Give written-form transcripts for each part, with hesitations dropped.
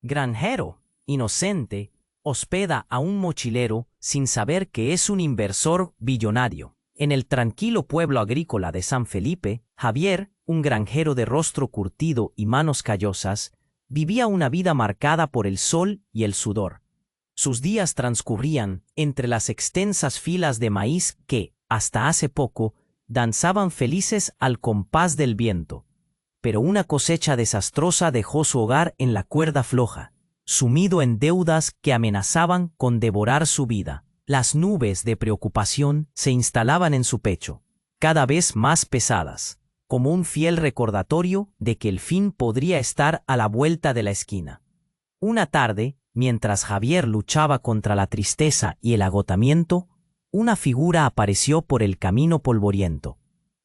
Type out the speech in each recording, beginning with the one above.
Granjero, inocente, hospeda a un mochilero sin saber que es un inversor billonario. En el tranquilo pueblo agrícola de San Felipe, Javier, un granjero de rostro curtido y manos callosas, vivía una vida marcada por el sol y el sudor. Sus días transcurrían entre las extensas filas de maíz que, hasta hace poco, danzaban felices al compás del viento. Pero una cosecha desastrosa dejó su hogar en la cuerda floja, sumido en deudas que amenazaban con devorar su vida. Las nubes de preocupación se instalaban en su pecho, cada vez más pesadas, como un fiel recordatorio de que el fin podría estar a la vuelta de la esquina. Una tarde, mientras Javier luchaba contra la tristeza y el agotamiento, una figura apareció por el camino polvoriento.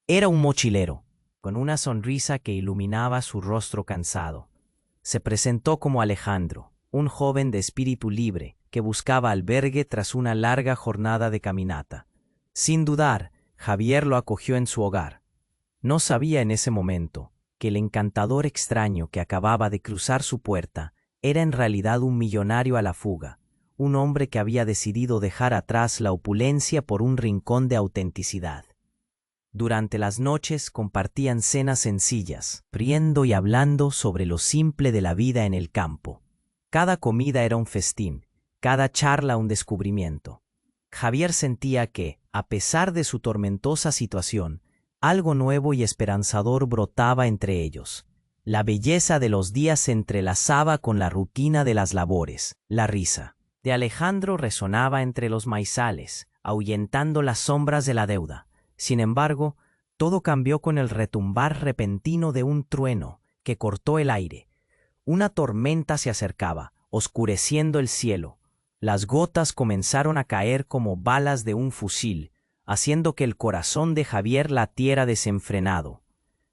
Era un mochilero, con una sonrisa que iluminaba su rostro cansado. Se presentó como Alejandro, un joven de espíritu libre que buscaba albergue tras una larga jornada de caminata. Sin dudar, Javier lo acogió en su hogar. No sabía en ese momento que el encantador extraño que acababa de cruzar su puerta era en realidad un millonario a la fuga, un hombre que había decidido dejar atrás la opulencia por un rincón de autenticidad. Durante las noches compartían cenas sencillas, riendo y hablando sobre lo simple de la vida en el campo. Cada comida era un festín, cada charla un descubrimiento. Javier sentía que, a pesar de su tormentosa situación, algo nuevo y esperanzador brotaba entre ellos. La belleza de los días se entrelazaba con la rutina de las labores. La risa de Alejandro resonaba entre los maizales, ahuyentando las sombras de la deuda. Sin embargo, todo cambió con el retumbar repentino de un trueno que cortó el aire. Una tormenta se acercaba, oscureciendo el cielo. Las gotas comenzaron a caer como balas de un fusil, haciendo que el corazón de Javier latiera desenfrenado.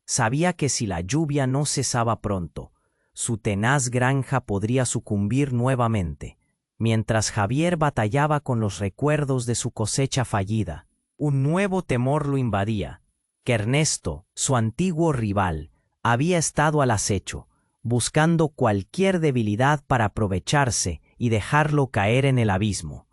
Sabía que si la lluvia no cesaba pronto, su tenaz granja podría sucumbir nuevamente. Mientras Javier batallaba con los recuerdos de su cosecha fallida, un nuevo temor lo invadía, que Ernesto, su antiguo rival, había estado al acecho, buscando cualquier debilidad para aprovecharse y dejarlo caer en el abismo.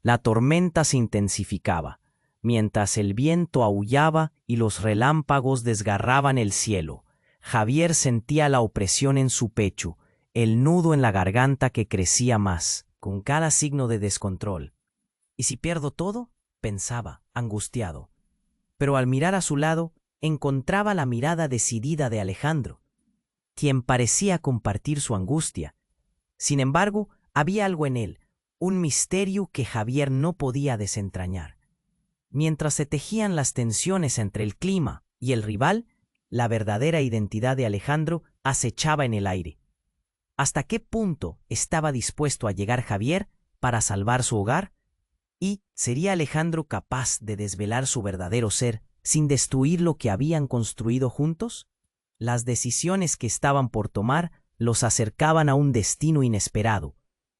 La tormenta se intensificaba, mientras el viento aullaba y los relámpagos desgarraban el cielo. Javier sentía la opresión en su pecho, el nudo en la garganta que crecía más, con cada signo de descontrol. ¿Y si pierdo todo?, pensaba, angustiado. Pero al mirar a su lado, encontraba la mirada decidida de Alejandro, quien parecía compartir su angustia. Sin embargo, había algo en él, un misterio que Javier no podía desentrañar. Mientras se tejían las tensiones entre el clima y el rival, la verdadera identidad de Alejandro acechaba en el aire. ¿Hasta qué punto estaba dispuesto a llegar Javier para salvar su hogar? ¿Y sería Alejandro capaz de desvelar su verdadero ser sin destruir lo que habían construido juntos? Las decisiones que estaban por tomar los acercaban a un destino inesperado,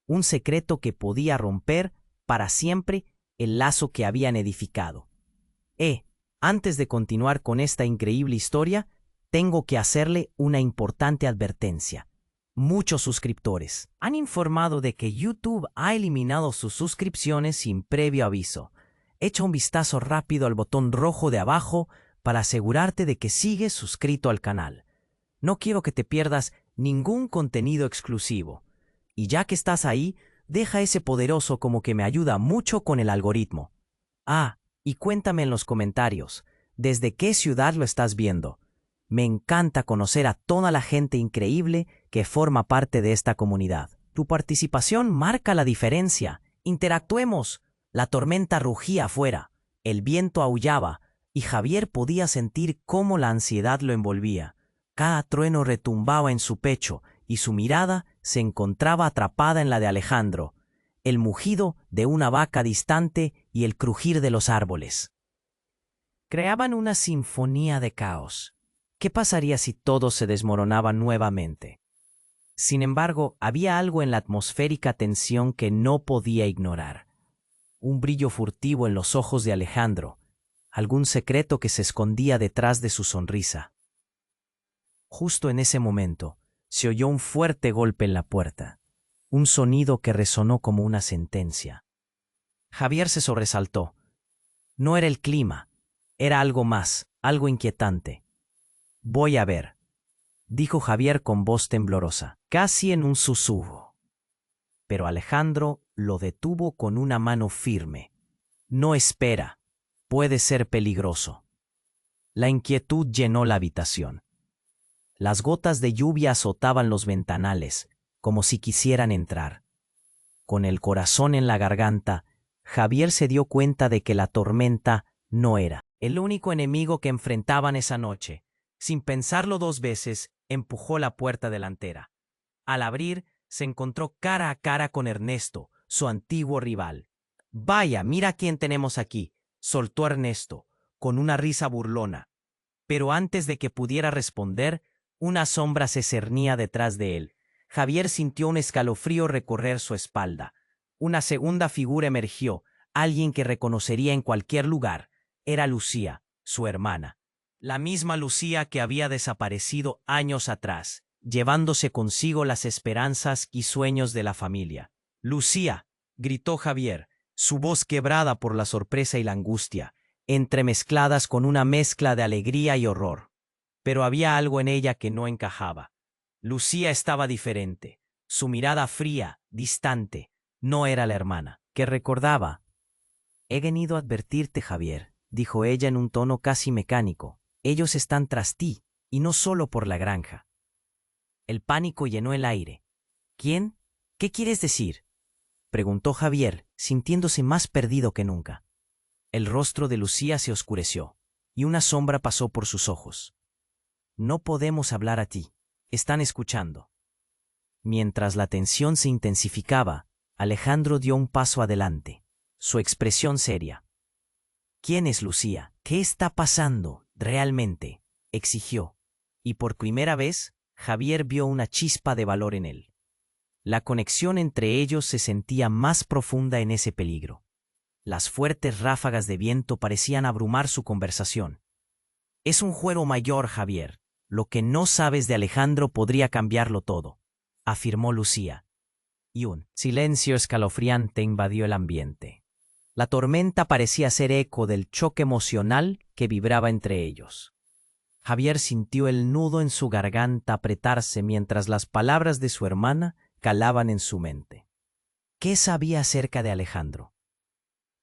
un secreto que podía romper para siempre el lazo que habían edificado. Antes de continuar con esta increíble historia, tengo que hacerle una importante advertencia. Muchos suscriptores han informado de que YouTube ha eliminado sus suscripciones sin previo aviso. Echa un vistazo rápido al botón rojo de abajo para asegurarte de que sigues suscrito al canal. No quiero que te pierdas ningún contenido exclusivo. Y ya que estás ahí, deja ese poderoso como que me ayuda mucho con el algoritmo. Y cuéntame en los comentarios, ¿desde qué ciudad lo estás viendo? Me encanta conocer a toda la gente increíble que forma parte de esta comunidad. Tu participación marca la diferencia. Interactuemos. La tormenta rugía afuera, el viento aullaba, y Javier podía sentir cómo la ansiedad lo envolvía. Cada trueno retumbaba en su pecho, y su mirada se encontraba atrapada en la de Alejandro, el mugido de una vaca distante y el crujir de los árboles. Creaban una sinfonía de caos. ¿Qué pasaría si todo se desmoronaba nuevamente? Sin embargo, había algo en la atmosférica tensión que no podía ignorar. Un brillo furtivo en los ojos de Alejandro, algún secreto que se escondía detrás de su sonrisa. Justo en ese momento, Se oyó un fuerte golpe en la puerta, un sonido que resonó como una sentencia. Javier se sobresaltó. No era el clima, era algo más, algo inquietante. Voy a ver, dijo Javier con voz temblorosa, casi en un susurro. Pero Alejandro lo detuvo con una mano firme. No espera, puede ser peligroso. La inquietud llenó la habitación. Las gotas de lluvia azotaban los ventanales, como si quisieran entrar. Con el corazón en la garganta, Javier se dio cuenta de que la tormenta no era el único enemigo que enfrentaban esa noche. Sin pensarlo dos veces, empujó la puerta delantera. Al abrir, se encontró cara a cara con Ernesto, su antiguo rival. «Vaya, mira quién tenemos aquí», soltó Ernesto, con una risa burlona. Pero antes de que pudiera responder, una sombra se cernía detrás de él. Javier sintió un escalofrío recorrer su espalda. Una segunda figura emergió, alguien que reconocería en cualquier lugar. Era Lucía, su hermana. La misma Lucía que había desaparecido años atrás, llevándose consigo las esperanzas y sueños de la familia. «Lucía», gritó Javier, su voz quebrada por la sorpresa y la angustia, entremezcladas con una mezcla de alegría y horror. Pero había algo en ella que no encajaba. Lucía estaba diferente. Su mirada fría, distante, no era la hermana, que recordaba. «He venido a advertirte, Javier», dijo ella en un tono casi mecánico. «Ellos están tras ti, y no solo por la granja». El pánico llenó el aire. «¿Quién? ¿Qué quieres decir?», preguntó Javier, sintiéndose más perdido que nunca. El rostro de Lucía se oscureció, y una sombra pasó por sus ojos. «No podemos hablar a ti. Están escuchando». Mientras la tensión se intensificaba, Alejandro dio un paso adelante, su expresión seria. «¿Quién es Lucía? ¿Qué está pasando realmente?», exigió, y por primera vez, Javier vio una chispa de valor en él. La conexión entre ellos se sentía más profunda en ese peligro. Las fuertes ráfagas de viento parecían abrumar su conversación. «Es un juego mayor, Javier. Lo que no sabes de Alejandro podría cambiarlo todo», afirmó Lucía. Y un silencio escalofriante invadió el ambiente. La tormenta parecía ser eco del choque emocional que vibraba entre ellos. Javier sintió el nudo en su garganta apretarse mientras las palabras de su hermana calaban en su mente. ¿Qué sabía acerca de Alejandro?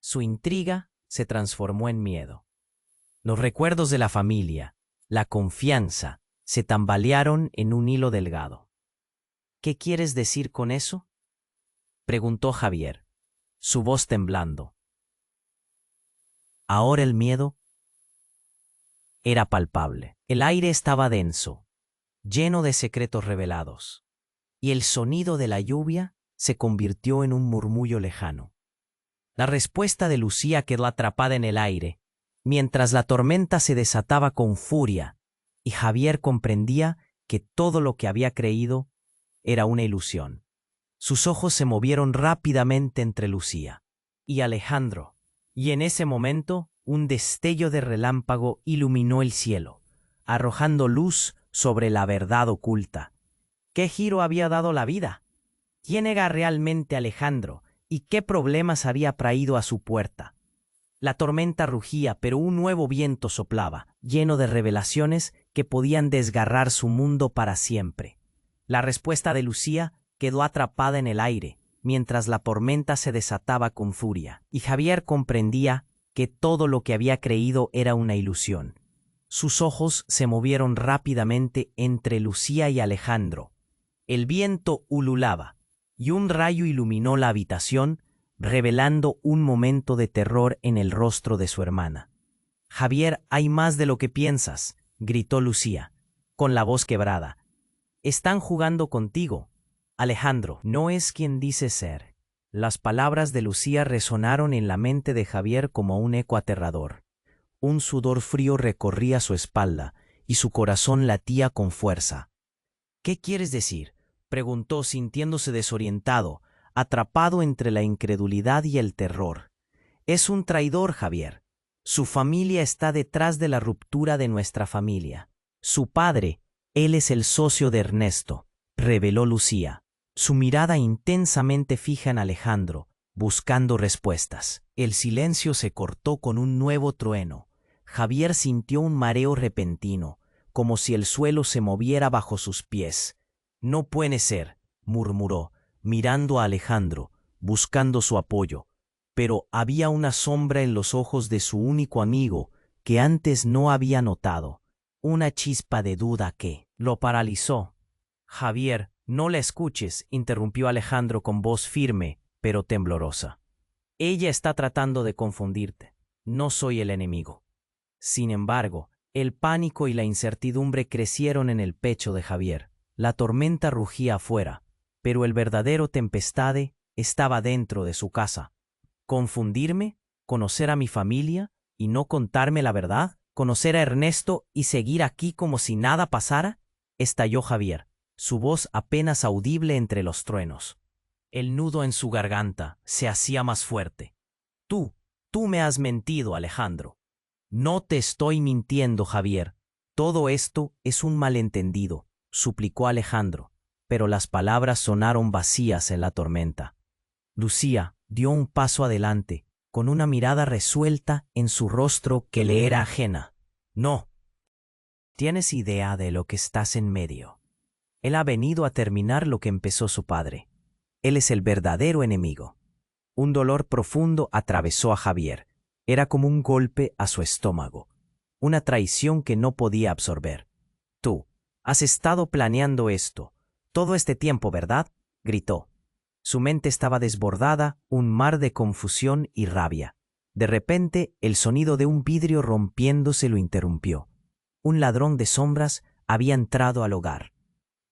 Su intriga se transformó en miedo. Los recuerdos de la familia, la confianza, se tambalearon en un hilo delgado. «¿Qué quieres decir con eso?», preguntó Javier, su voz temblando. Ahora el miedo era palpable. El aire estaba denso, lleno de secretos revelados, y el sonido de la lluvia se convirtió en un murmullo lejano. La respuesta de Lucía quedó atrapada en el aire, mientras la tormenta se desataba con furia, y Javier comprendía que todo lo que había creído era una ilusión. Sus ojos se movieron rápidamente entre Lucía y Alejandro, y en ese momento un destello de relámpago iluminó el cielo, arrojando luz sobre la verdad oculta. ¿Qué giro había dado la vida? ¿Quién era realmente Alejandro y qué problemas había traído a su puerta? La tormenta rugía, pero un nuevo viento soplaba, lleno de revelaciones que podían desgarrar su mundo para siempre. La respuesta de Lucía quedó atrapada en el aire, mientras la tormenta se desataba con furia, y Javier comprendía que todo lo que había creído era una ilusión. Sus ojos se movieron rápidamente entre Lucía y Alejandro. El viento ululaba, y un rayo iluminó la habitación, revelando un momento de terror en el rostro de su hermana. «Javier, hay más de lo que piensas», gritó Lucía, con la voz quebrada. «Están jugando contigo. Alejandro no es quien dice ser». Las palabras de Lucía resonaron en la mente de Javier como un eco aterrador. Un sudor frío recorría su espalda y su corazón latía con fuerza. «¿Qué quieres decir?», preguntó sintiéndose desorientado, atrapado entre la incredulidad y el terror. «Es un traidor, Javier. Su familia está detrás de la ruptura de nuestra familia. Su padre, él es el socio de Ernesto. reveló Lucía, su mirada intensamente fija en Alejandro, buscando respuestas. El silencio se cortó con un nuevo trueno. Javier sintió un mareo repentino, como si el suelo se moviera bajo sus pies. «No puede ser», murmuró, mirando a Alejandro, buscando su apoyo. Pero había una sombra en los ojos de su único amigo que antes no había notado. Una chispa de duda que lo paralizó. «Javier, no la escuches», interrumpió Alejandro con voz firme, pero temblorosa. «Ella está tratando de confundirte. No soy el enemigo». Sin embargo, el pánico y la incertidumbre crecieron en el pecho de Javier. La tormenta rugía afuera, pero el verdadero tempestade estaba dentro de su casa. ¿Confundirme? ¿Conocer a mi familia y no contarme la verdad? ¿Conocer a Ernesto y seguir aquí como si nada pasara? Estalló Javier, su voz apenas audible entre los truenos. El nudo en su garganta se hacía más fuerte. Tú me has mentido, Alejandro». «No te estoy mintiendo, Javier. Todo esto es un malentendido», suplicó Alejandro, pero las palabras sonaron vacías en la tormenta. Lucía dio un paso adelante, con una mirada resuelta en su rostro que le era ajena. «No. ¿Tienes idea de lo que estás en medio? Él ha venido a terminar lo que empezó su padre. Él es el verdadero enemigo». Un dolor profundo atravesó a Javier. Era como un golpe a su estómago, una traición que no podía absorber. «Tú has estado planeando esto todo este tiempo, ¿verdad?», gritó. Su mente estaba desbordada, un mar de confusión y rabia. De repente, el sonido de un vidrio rompiéndose lo interrumpió. Un ladrón de sombras había entrado al hogar,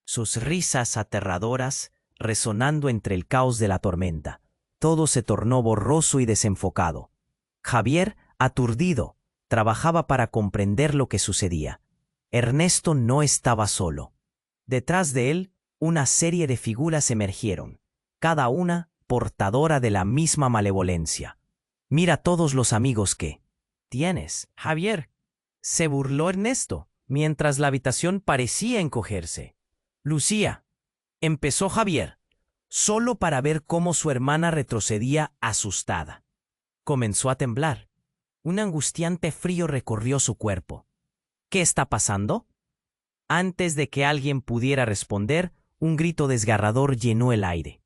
sus risas aterradoras resonando entre el caos de la tormenta. Todo se tornó borroso y desenfocado. Javier, aturdido, trabajaba para comprender lo que sucedía. Ernesto no estaba solo. Detrás de él, una serie de figuras emergieron, cada una portadora de la misma malevolencia. «Mira todos los amigos que tienes, Javier», se burló Ernesto, mientras la habitación parecía encogerse. «Lucía», empezó Javier, solo para ver cómo su hermana retrocedía asustada. Comenzó a temblar. Un angustiante frío recorrió su cuerpo. «¿Qué está pasando?». Antes de que alguien pudiera responder, un grito desgarrador llenó el aire.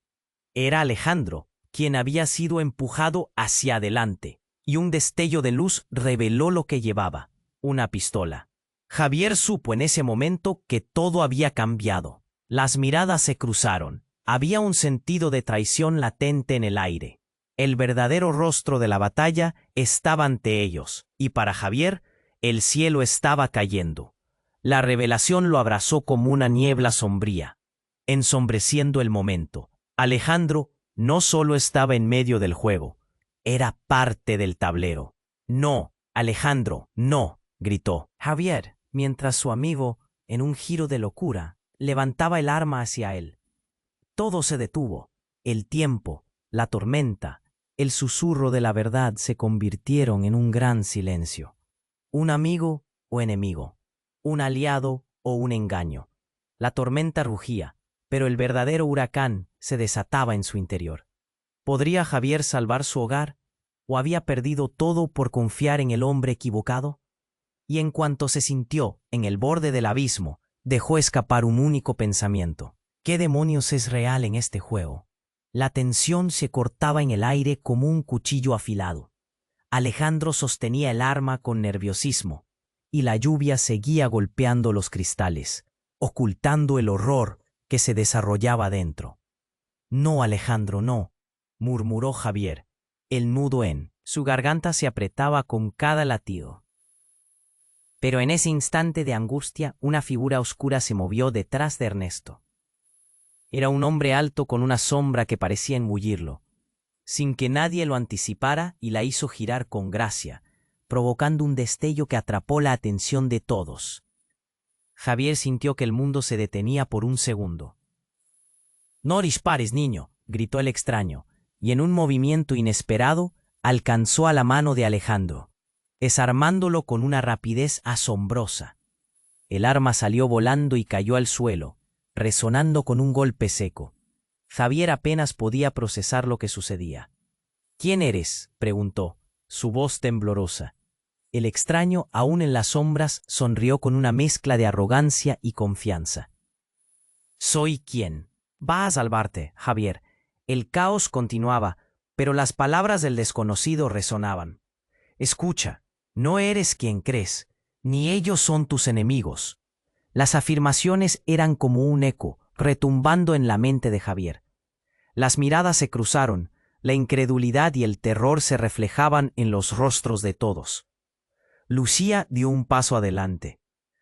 Era Alejandro, quien había sido empujado hacia adelante, y un destello de luz reveló lo que llevaba: una pistola. Javier supo en ese momento que todo había cambiado. Las miradas se cruzaron. Había un sentido de traición latente en el aire. El verdadero rostro de la batalla estaba ante ellos, y para Javier, el cielo estaba cayendo. La revelación lo abrazó como una niebla sombría, ensombreciendo el momento. Alejandro no solo estaba en medio del juego, era parte del tablero. «No, Alejandro, no», gritó Javier, mientras su amigo, en un giro de locura, levantaba el arma hacia él. Todo se detuvo. El tiempo, la tormenta, el susurro de la verdad se convirtieron en un gran silencio. Un amigo o enemigo, un aliado o un engaño. La tormenta rugía, pero el verdadero huracán se desataba en su interior. ¿Podría Javier salvar su hogar? ¿O había perdido todo por confiar en el hombre equivocado? Y en cuanto se sintió en el borde del abismo, dejó escapar un único pensamiento: ¿qué demonios es real en este juego? La tensión se cortaba en el aire como un cuchillo afilado. Alejandro sostenía el arma con nerviosismo, y la lluvia seguía golpeando los cristales, ocultando el horror que se desarrollaba dentro. «No, Alejandro, no», murmuró Javier, el nudo en su garganta se apretaba con cada latido. Pero en ese instante de angustia, una figura oscura se movió detrás de Ernesto. Era un hombre alto con una sombra que parecía engullirlo, sin que nadie lo anticipara, y la hizo girar con gracia, provocando un destello que atrapó la atención de todos. Javier sintió que el mundo se detenía por un segundo. «No dispares, niño», gritó el extraño, y en un movimiento inesperado alcanzó a la mano de Alejandro, desarmándolo con una rapidez asombrosa. El arma salió volando y cayó al suelo, resonando con un golpe seco. Javier apenas podía procesar lo que sucedía. —¿Quién eres? —preguntó, su voz temblorosa. El extraño, aún en las sombras, sonrió con una mezcla de arrogancia y confianza. —Soy quien va a salvarte, Javier. El caos continuaba, pero las palabras del desconocido resonaban. Escucha, no eres quien crees, ni ellos son tus enemigos. Las afirmaciones eran como un eco, retumbando en la mente de Javier. Las miradas se cruzaron, la incredulidad y el terror se reflejaban en los rostros de todos. Lucía dio un paso adelante.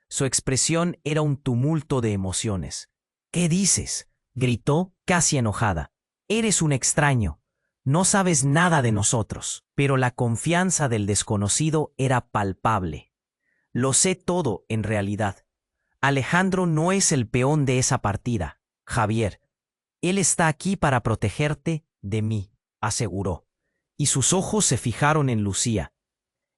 Su expresión era un tumulto de emociones. —¿Qué dices? —gritó, casi enojada. —Eres un extraño. No sabes nada de nosotros. Pero la confianza del desconocido era palpable. Lo sé todo, en realidad. Alejandro no es el peón de esa partida, Javier. Él está aquí para protegerte de mí, aseguró. Y sus ojos se fijaron en Lucía.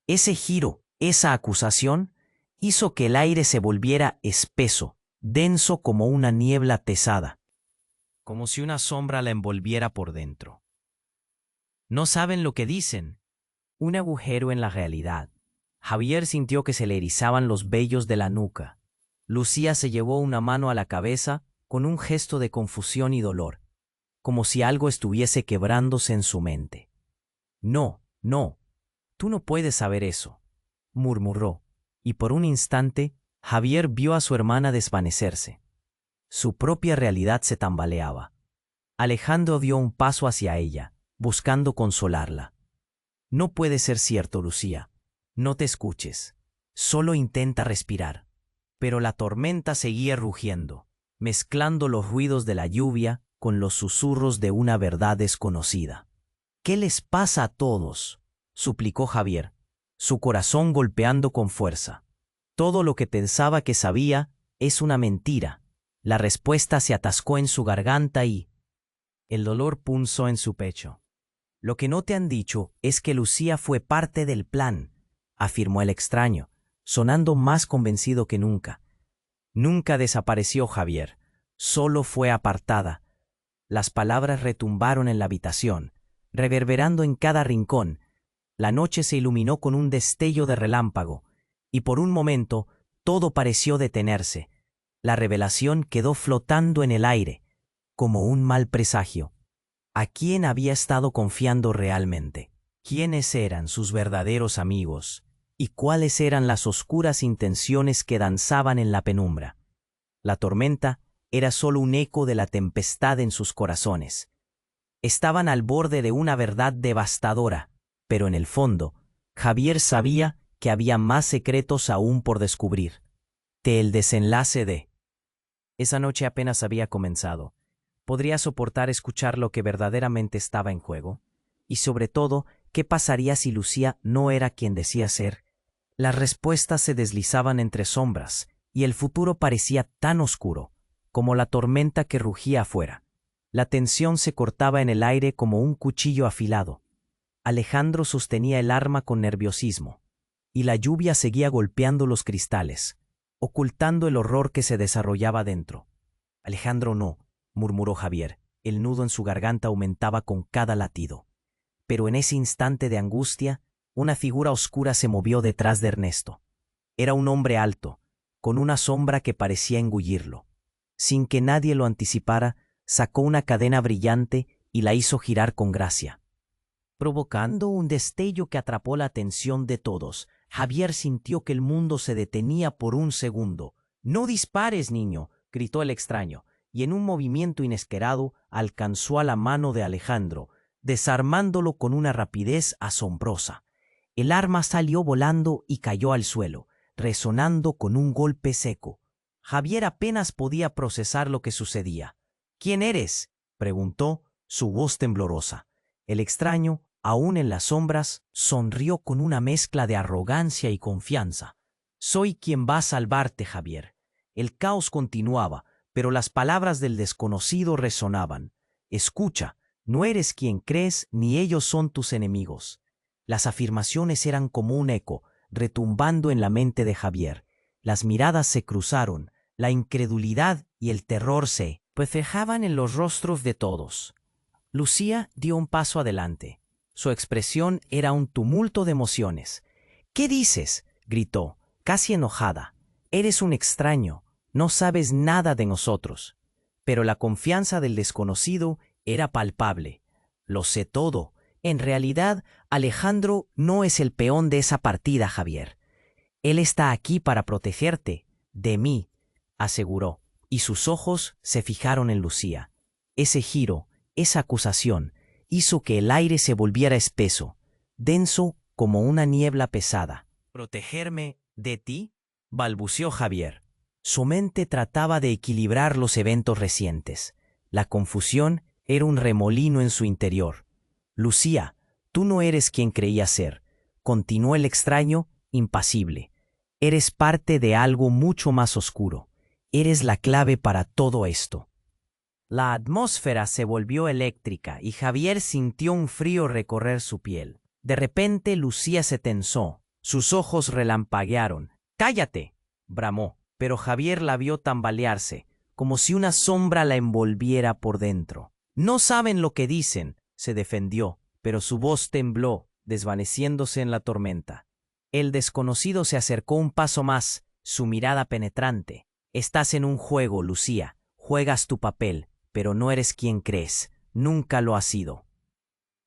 Ese giro, esa acusación, hizo que el aire se volviera espeso, denso como una niebla pesada, como si una sombra la envolviera por dentro. No saben lo que dicen. Un agujero en la realidad. Javier sintió que se le erizaban los vellos de la nuca. Lucía se llevó una mano a la cabeza con un gesto de confusión y dolor, como si algo estuviese quebrándose en su mente. No, tú no puedes saber eso, murmuró, y por un instante Javier vio a su hermana desvanecerse. Su propia realidad se tambaleaba. Alejandro dio un paso hacia ella, buscando consolarla. No puede ser cierto, Lucía. No te escuches. Solo intenta respirar. Pero la tormenta seguía rugiendo, mezclando los ruidos de la lluvia con los susurros de una verdad desconocida. —¿Qué les pasa a todos? —suplicó Javier, su corazón golpeando con fuerza. Todo lo que pensaba que sabía es una mentira. La respuesta se atascó en su garganta y el dolor punzó en su pecho. —Lo que no te han dicho es que Lucía fue parte del plan —afirmó el extraño, sonando más convencido que nunca. Nunca desapareció Javier, solo fue apartada. Las palabras retumbaron en la habitación, reverberando en cada rincón. La noche se iluminó con un destello de relámpago, y por un momento todo pareció detenerse. La revelación quedó flotando en el aire, como un mal presagio. ¿A quién había estado confiando realmente? ¿Quiénes eran sus verdaderos amigos? ¿Y cuáles eran las oscuras intenciones que danzaban en la penumbra? La tormenta era solo un eco de la tempestad en sus corazones. Estaban al borde de una verdad devastadora, pero en el fondo, Javier sabía que había más secretos aún por descubrir. El desenlace de esa noche apenas había comenzado. ¿Podría soportar escuchar lo que verdaderamente estaba en juego? Y sobre todo, ¿qué pasaría si Lucía no era quien decía ser? Las respuestas se deslizaban entre sombras, y el futuro parecía tan oscuro, como la tormenta que rugía afuera. La tensión se cortaba en el aire como un cuchillo afilado. Alejandro sostenía el arma con nerviosismo, y la lluvia seguía golpeando los cristales, ocultando el horror que se desarrollaba dentro. —Alejandro, no —murmuró Javier. El nudo en su garganta aumentaba con cada latido. Pero en ese instante de angustia, una figura oscura se movió detrás de Ernesto. Era un hombre alto, con una sombra que parecía engullirlo. Sin que nadie lo anticipara, sacó una cadena brillante y la hizo girar con gracia, provocando un destello que atrapó la atención de todos. Javier sintió que el mundo se detenía por un segundo. —¡No dispares, niño! —gritó el extraño, y en un movimiento inesperado alcanzó a la mano de Alejandro, desarmándolo con una rapidez asombrosa. El arma salió volando y cayó al suelo, resonando con un golpe seco. Javier apenas podía procesar lo que sucedía. —¿Quién eres? —preguntó, su voz temblorosa. El extraño, aún en las sombras, sonrió con una mezcla de arrogancia y confianza. —Soy quien va a salvarte, Javier. El caos continuaba, pero las palabras del desconocido resonaban. Escucha, no eres quien crees ni ellos son tus enemigos. Las afirmaciones eran como un eco, retumbando en la mente de Javier. Las miradas se cruzaron, la incredulidad y y el terror se reflejaban en los rostros de todos. Lucía dio un paso adelante. Su expresión era un tumulto de emociones. «¿Qué dices?», gritó, casi enojada. «Eres un extraño, no sabes nada de nosotros». Pero la confianza del desconocido era palpable. «Lo sé todo. En realidad, Alejandro no es el peón de esa partida, Javier. Él está aquí para protegerte, de mí», aseguró, y sus ojos se fijaron en Lucía. Ese giro, esa acusación, hizo que el aire se volviera espeso, denso como una niebla pesada. «¿Protegerme de ti?», balbuceó Javier. Su mente trataba de equilibrar los eventos recientes. La confusión era un remolino en su interior. «Lucía, tú no eres quien creías ser», continuó el extraño, impasible. «Eres parte de algo mucho más oscuro. Eres la clave para todo esto». La atmósfera se volvió eléctrica y Javier sintió un frío recorrer su piel. De repente Lucía se tensó, sus ojos relampaguearon. «¡Cállate!», bramó, pero Javier la vio tambalearse, como si una sombra la envolviera por dentro. «No saben lo que dicen», se defendió, pero su voz tembló, desvaneciéndose en la tormenta. El desconocido se acercó un paso más, su mirada penetrante. «Estás en un juego, Lucía. Juegas tu papel, pero no eres quien crees. Nunca lo has sido».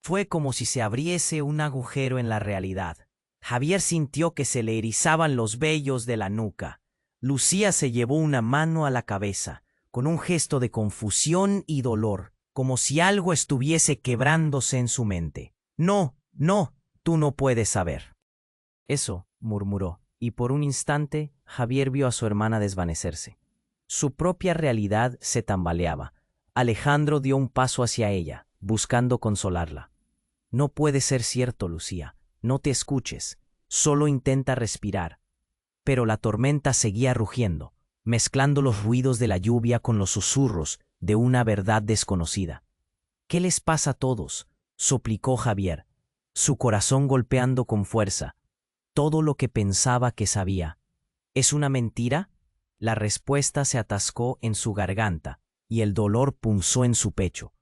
Fue como si se abriese un agujero en la realidad. Javier sintió que se le erizaban los vellos de la nuca. Lucía se llevó una mano a la cabeza, con un gesto de confusión y dolor, como si algo estuviese quebrándose en su mente. «No, no, tú no puedes saber». «Eso», murmuró, y por un instante Javier vio a su hermana desvanecerse. Su propia realidad se tambaleaba. Alejandro dio un paso hacia ella, buscando consolarla. «No puede ser cierto, Lucía. No te escuches. Solo intenta respirar». Pero la tormenta seguía rugiendo, mezclando los ruidos de la lluvia con los susurros de una verdad desconocida. «¿Qué les pasa a todos?», suplicó Javier, su corazón golpeando con fuerza. Todo lo que pensaba que sabía. «¿Es una mentira?». La respuesta se atascó en su garganta y el dolor punzó en su pecho.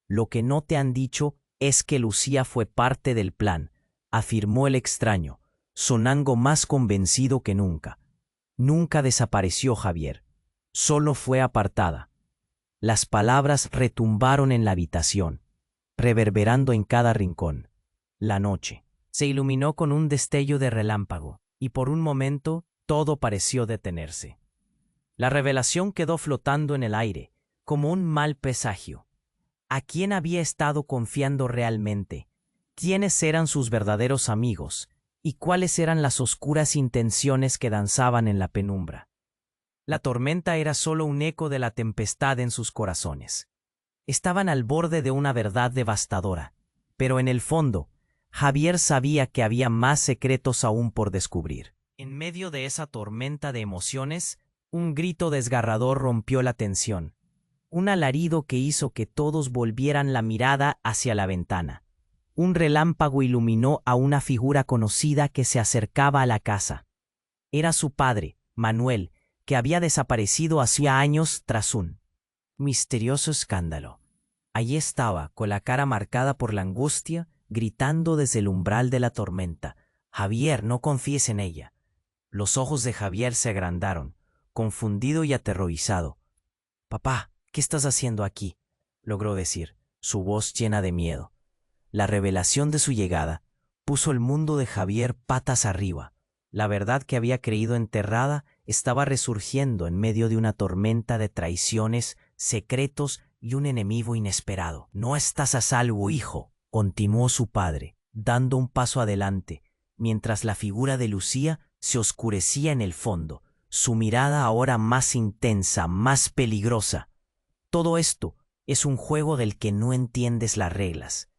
«Lo que no te han dicho es que Lucía fue parte del plan», afirmó el extraño, sonando más convencido que nunca. «Nunca desapareció, Javier. Solo fue apartada». Las palabras retumbaron en la habitación, reverberando en cada rincón. La noche se iluminó con un destello de relámpago, y por un momento todo pareció detenerse. La revelación quedó flotando en el aire, como un mal presagio. ¿A quién había estado confiando realmente? ¿Quiénes eran sus verdaderos amigos? ¿Y cuáles eran las oscuras intenciones que danzaban en la penumbra? La tormenta era solo un eco de la tempestad en sus corazones. Estaban al borde de una verdad devastadora, pero en el fondo, Javier sabía que había más secretos aún por descubrir. En medio de esa tormenta de emociones, un grito desgarrador rompió la tensión. Un alarido que hizo que todos volvieran la mirada hacia la ventana. Un relámpago iluminó a una figura conocida que se acercaba a la casa. Era su padre, Manuel, que había desaparecido hacía años tras un misterioso escándalo. Allí estaba, con la cara marcada por la angustia, gritando desde el umbral de la tormenta. «Javier, no confíes en ella». Los ojos de Javier se agrandaron, confundido y aterrorizado. «Papá, ¿qué estás haciendo aquí?», logró decir, su voz llena de miedo. La revelación de su llegada puso el mundo de Javier patas arriba. La verdad que había creído enterrada estaba resurgiendo en medio de una tormenta de traiciones, secretos y un enemigo inesperado. «No estás a salvo, hijo», continuó su padre, dando un paso adelante, mientras la figura de Lucía se oscurecía en el fondo, su mirada ahora más intensa, más peligrosa. «Todo esto es un juego del que no entiendes las reglas».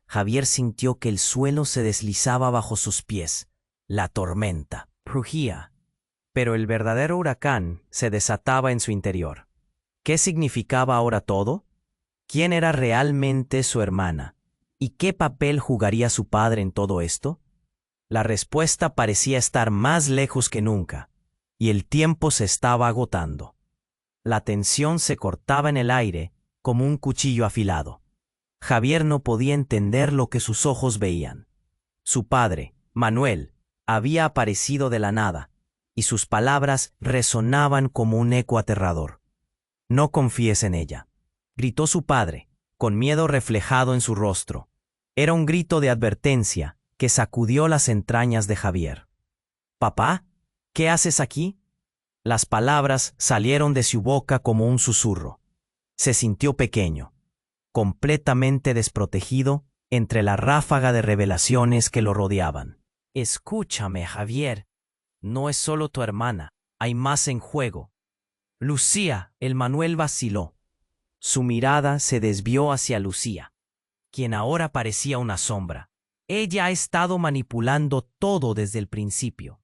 Javier sintió que el suelo se deslizaba bajo sus pies. La tormenta rugía, pero el verdadero huracán se desataba en su interior. ¿Qué significaba ahora todo? ¿Quién era realmente su hermana? ¿Y qué papel jugaría su padre en todo esto? La respuesta parecía estar más lejos que nunca, y el tiempo se estaba agotando. La tensión se cortaba en el aire como un cuchillo afilado. Javier no podía entender lo que sus ojos veían. Su padre, Manuel, había aparecido de la nada, y sus palabras resonaban como un eco aterrador. «No confíes en ella», gritó su padre, con miedo reflejado en su rostro. Era un grito de advertencia que sacudió las entrañas de Javier. «¿Papá? ¿Qué haces aquí?». Las palabras salieron de su boca como un susurro. Se sintió pequeño, completamente desprotegido entre la ráfaga de revelaciones que lo rodeaban. «Escúchame, Javier. No es solo tu hermana, hay más en juego». «Lucía», el Manuel vaciló. Su mirada se desvió hacia Lucía, quien ahora parecía una sombra. Ella ha estado manipulando todo desde el principio.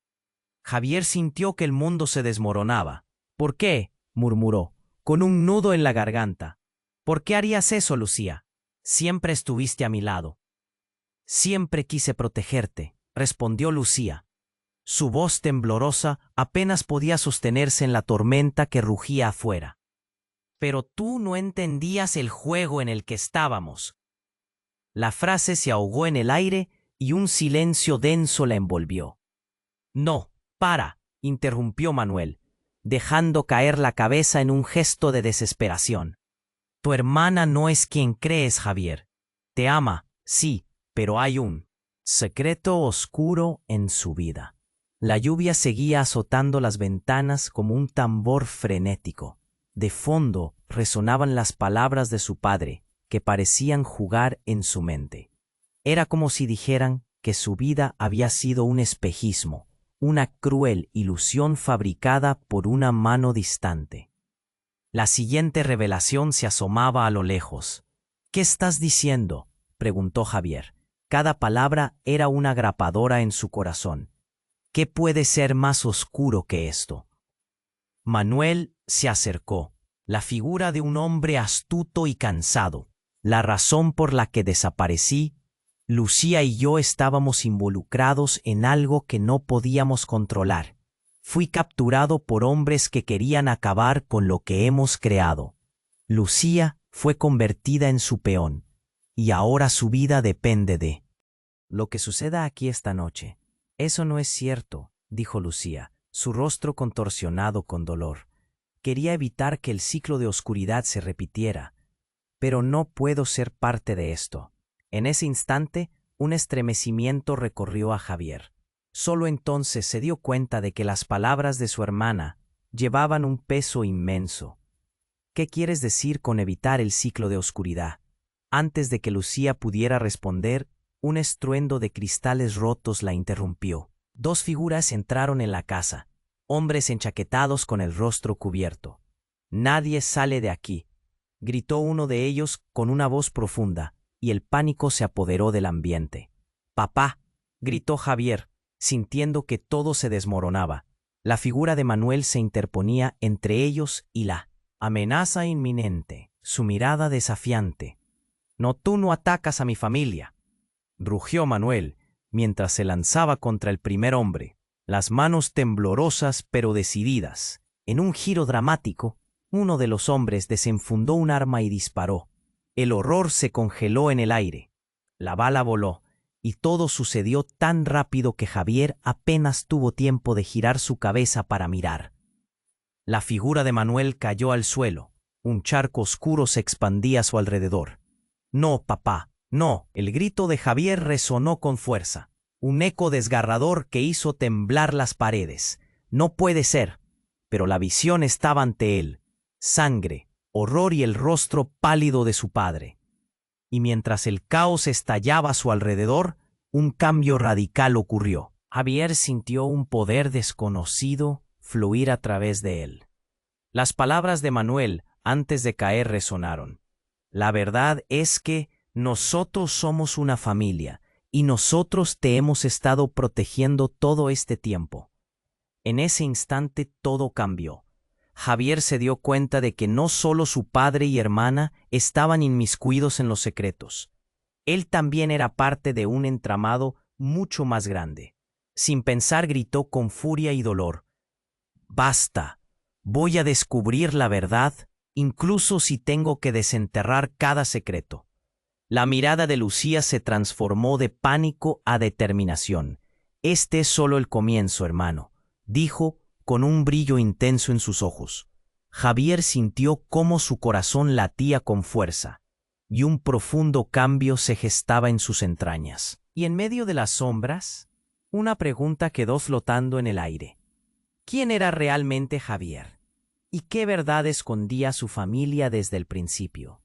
Javier sintió que el mundo se desmoronaba. «¿Por qué?», murmuró, con un nudo en la garganta. «¿Por qué harías eso, Lucía? Siempre estuviste a mi lado». «Siempre quise protegerte», respondió Lucía. Su voz temblorosa apenas podía sostenerse en la tormenta que rugía afuera. «Pero tú no entendías el juego en el que estábamos». La frase se ahogó en el aire y un silencio denso la envolvió. «No, para», interrumpió Manuel, dejando caer la cabeza en un gesto de desesperación. «Tu hermana no es quien crees, Javier. Te ama, sí, pero hay un secreto oscuro en su vida». La lluvia seguía azotando las ventanas como un tambor frenético. De fondo resonaban las palabras de su padre, que parecían jugar en su mente. Era como si dijeran que su vida había sido un espejismo, una cruel ilusión fabricada por una mano distante. La siguiente revelación se asomaba a lo lejos. «¿Qué estás diciendo?», preguntó Javier. Cada palabra era una grapadora en su corazón. «¿Qué puede ser más oscuro que esto?». Manuel se acercó, la figura de un hombre astuto y cansado. «La razón por la que desaparecí, Lucía y yo estábamos involucrados en algo que no podíamos controlar. Fui capturado por hombres que querían acabar con lo que hemos creado. Lucía fue convertida en su peón, y ahora su vida depende de lo que suceda aquí esta noche». «Eso no es cierto», dijo Lucía, su rostro contorsionado con dolor. «Quería evitar que el ciclo de oscuridad se repitiera, pero no puedo ser parte de esto». En ese instante, un estremecimiento recorrió a Javier. Solo entonces se dio cuenta de que las palabras de su hermana llevaban un peso inmenso. «¿Qué quieres decir con evitar el ciclo de oscuridad?». Antes de que Lucía pudiera responder, un estruendo de cristales rotos la interrumpió. Dos figuras entraron en la casa, hombres enchaquetados con el rostro cubierto. «Nadie sale de aquí», gritó uno de ellos con una voz profunda, y el pánico se apoderó del ambiente. «Papá», gritó Javier, sintiendo que todo se desmoronaba. La figura de Manuel se interponía entre ellos y la amenaza inminente, su mirada desafiante. «No, tú no atacas a mi familia», rugió Manuel, mientras se lanzaba contra el primer hombre, las manos temblorosas pero decididas. En un giro dramático, uno de los hombres desenfundó un arma y disparó. El horror se congeló en el aire. La bala voló, y todo sucedió tan rápido que Javier apenas tuvo tiempo de girar su cabeza para mirar. La figura de Manuel cayó al suelo. Un charco oscuro se expandía a su alrededor. «No, papá, no», el grito de Javier resonó con fuerza, un eco desgarrador que hizo temblar las paredes. «No puede ser». Pero la visión estaba ante él: sangre, horror y el rostro pálido de su padre. Y mientras el caos estallaba a su alrededor, un cambio radical ocurrió. Javier sintió un poder desconocido fluir a través de él. Las palabras de Manuel antes de caer resonaron. «La verdad es que nosotros somos una familia, y nosotros te hemos estado protegiendo todo este tiempo». En ese instante todo cambió. Javier se dio cuenta de que no solo su padre y hermana estaban inmiscuidos en los secretos. Él también era parte de un entramado mucho más grande. Sin pensar gritó con furia y dolor: «¡Basta! Voy a descubrir la verdad, incluso si tengo que desenterrar cada secreto. La mirada de Lucía se transformó de pánico a determinación. Este es solo el comienzo, hermano, dijo con un brillo intenso en sus ojos. Javier sintió cómo su corazón latía con fuerza, y un profundo cambio se gestaba en sus entrañas. Y en medio de las sombras, una pregunta quedó flotando en el aire. ¿Quién era realmente Javier? ¿Y qué verdad escondía su familia desde el principio?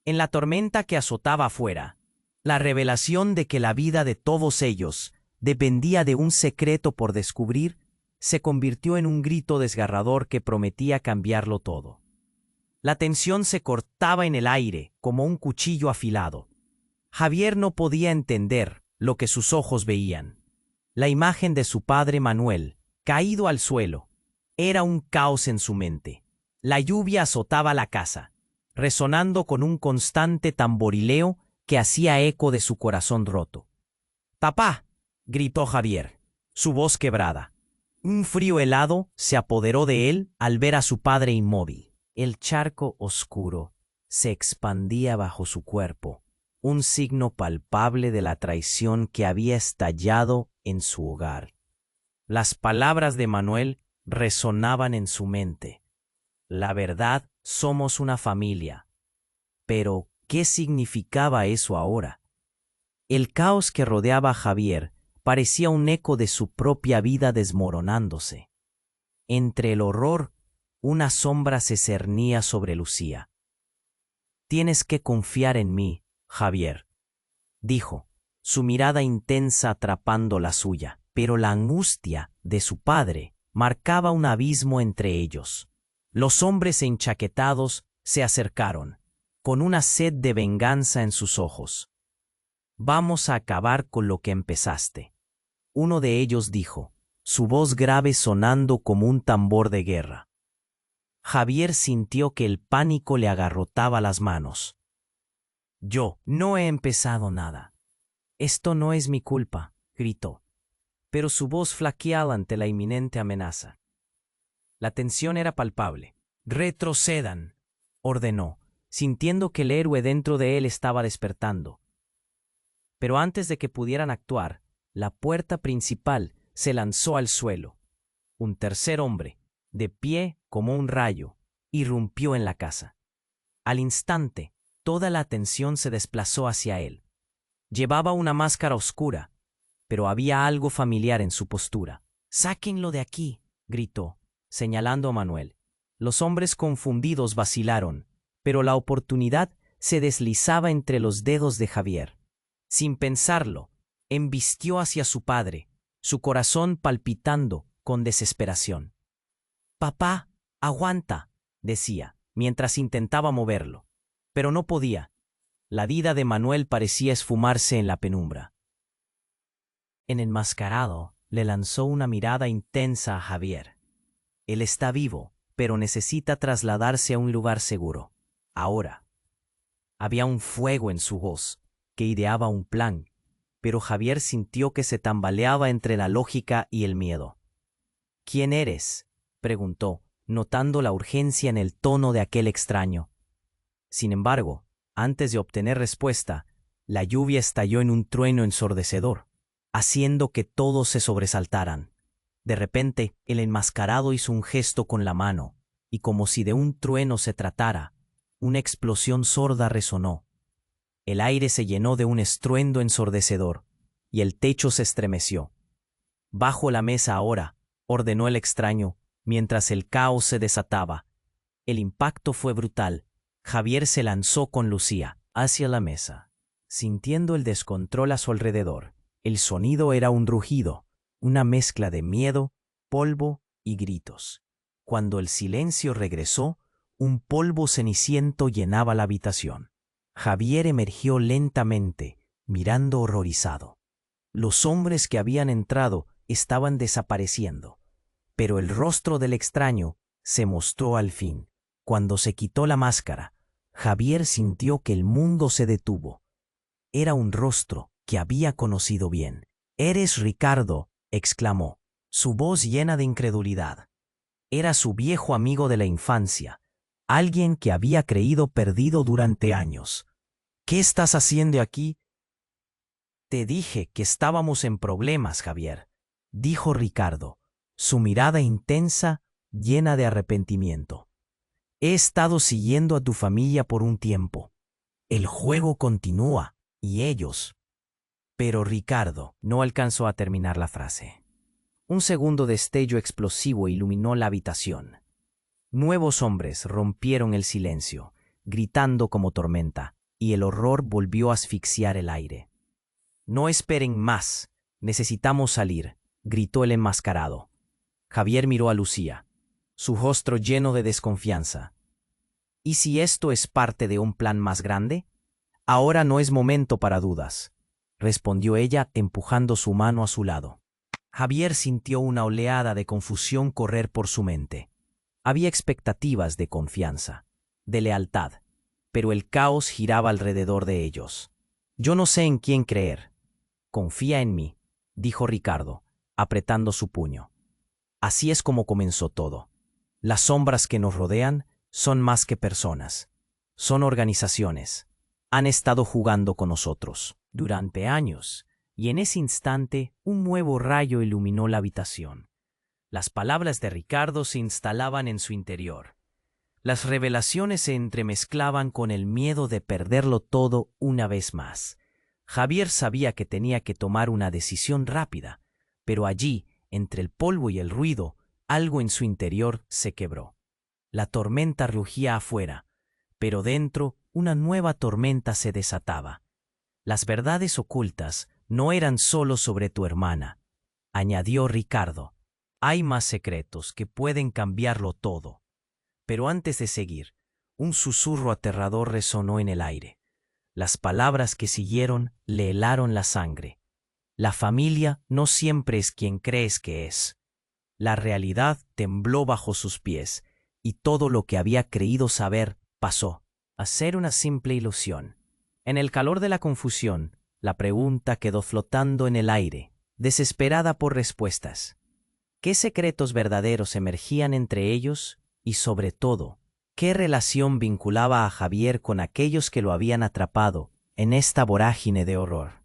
En la tormenta que azotaba afuera, la revelación de que la vida de todos ellos dependía de un secreto por descubrir se convirtió en un grito desgarrador que prometía cambiarlo todo. La tensión se cortaba en el aire como un cuchillo afilado. Javier no podía entender lo que sus ojos veían. La imagen de su padre Manuel, caído al suelo, era un caos en su mente. La lluvia azotaba la casa, resonando con un constante tamborileo que hacía eco de su corazón roto. «¡Papá!», gritó Javier, su voz quebrada. Un frío helado se apoderó de él al ver a su padre inmóvil. El charco oscuro se expandía bajo su cuerpo, un signo palpable de la traición que había estallado en su hogar. Las palabras de Manuel resonaban en su mente. La verdad, somos una familia. Pero, ¿qué significaba eso ahora? El caos que rodeaba a Javier parecía un eco de su propia vida desmoronándose. Entre el horror, una sombra se cernía sobre Lucía. «Tienes que confiar en mí, Javier», dijo, su mirada intensa atrapando la suya, pero la angustia de su padre marcaba un abismo entre ellos. Los hombres enchaquetados se acercaron, con una sed de venganza en sus ojos. «Vamos a acabar con lo que empezaste», uno de ellos dijo, su voz grave sonando como un tambor de guerra. Javier sintió que el pánico le agarrotaba las manos. «Yo no he empezado nada. Esto no es mi culpa», gritó, pero su voz flaqueaba ante la inminente amenaza. La tensión era palpable. «Retrocedan», ordenó, sintiendo que el héroe dentro de él estaba despertando. Pero antes de que pudieran actuar, la puerta principal se lanzó al suelo. Un tercer hombre, de pie como un rayo, irrumpió en la casa. Al instante, toda la atención se desplazó hacia él. Llevaba una máscara oscura, pero había algo familiar en su postura. «¡Sáquenlo de aquí!», gritó, señalando a Manuel. Los hombres confundidos vacilaron, pero la oportunidad se deslizaba entre los dedos de Javier. Sin pensarlo, embistió hacia su padre, su corazón palpitando con desesperación. «Papá, aguanta», decía, mientras intentaba moverlo. Pero no podía. La vida de Manuel parecía esfumarse en la penumbra. El enmascarado le lanzó una mirada intensa a Javier. Él está vivo, pero necesita trasladarse a un lugar seguro. Ahora. Había un fuego en su voz, que ideaba un plan, pero Javier sintió que se tambaleaba entre la lógica y el miedo. «¿Quién eres?», preguntó, notando la urgencia en el tono de aquel extraño. Sin embargo, antes de obtener respuesta, la lluvia estalló en un trueno ensordecedor, haciendo que todos se sobresaltaran. De repente, el enmascarado hizo un gesto con la mano, y como si de un trueno se tratara, una explosión sorda resonó. El aire se llenó de un estruendo ensordecedor, y el techo se estremeció. «Bajo la mesa ahora», ordenó el extraño, mientras el caos se desataba. El impacto fue brutal. Javier se lanzó con Lucía hacia la mesa, sintiendo el descontrol a su alrededor. El sonido era un rugido, una mezcla de miedo, polvo y gritos. Cuando el silencio regresó, un polvo ceniciento llenaba la habitación. Javier emergió lentamente, mirando horrorizado. Los hombres que habían entrado estaban desapareciendo, pero el rostro del extraño se mostró al fin. Cuando se quitó la máscara, Javier sintió que el mundo se detuvo. Era un rostro que había conocido bien. «¡Eres Ricardo!», exclamó, su voz llena de incredulidad. Era su viejo amigo de la infancia, alguien que había creído perdido durante años. ¿Qué estás haciendo aquí? Te dije que estábamos en problemas, Javier, dijo Ricardo, su mirada intensa, llena de arrepentimiento. He estado siguiendo a tu familia por un tiempo. El juego continúa, y ellos. Pero Ricardo no alcanzó a terminar la frase. Un segundo destello explosivo iluminó la habitación. Nuevos hombres rompieron el silencio, gritando como tormenta, y el horror volvió a asfixiar el aire. No esperen más, necesitamos salir, gritó el enmascarado. Javier miró a Lucía, su rostro lleno de desconfianza. ¿Y si esto es parte de un plan más grande? Ahora no es momento para dudas, respondió ella empujando su mano a su lado. Javier sintió una oleada de confusión correr por su mente. Había expectativas de confianza, de lealtad, pero el caos giraba alrededor de ellos. Yo no sé en quién creer. Confía en mí, dijo Ricardo, apretando su puño. Así es como comenzó todo. Las sombras que nos rodean son más que personas. Son organizaciones. Han estado jugando con nosotros durante años, y en ese instante un nuevo rayo iluminó la habitación. Las palabras de Ricardo se instalaban en su interior. Las revelaciones se entremezclaban con el miedo de perderlo todo una vez más. Javier sabía que tenía que tomar una decisión rápida, pero allí, entre el polvo y el ruido, algo en su interior se quebró. La tormenta rugía afuera, pero dentro una nueva tormenta se desataba. Las verdades ocultas no eran solo sobre tu hermana, añadió Ricardo. Hay más secretos que pueden cambiarlo todo. Pero antes de seguir, un susurro aterrador resonó en el aire. Las palabras que siguieron le helaron la sangre. La familia no siempre es quien crees que es. La realidad tembló bajo sus pies, y todo lo que había creído saber pasó a ser una simple ilusión. En el calor de la confusión, la pregunta quedó flotando en el aire, desesperada por respuestas. ¿Qué secretos verdaderos emergían entre ellos? Y sobre todo, ¿qué relación vinculaba a Javier con aquellos que lo habían atrapado en esta vorágine de horror?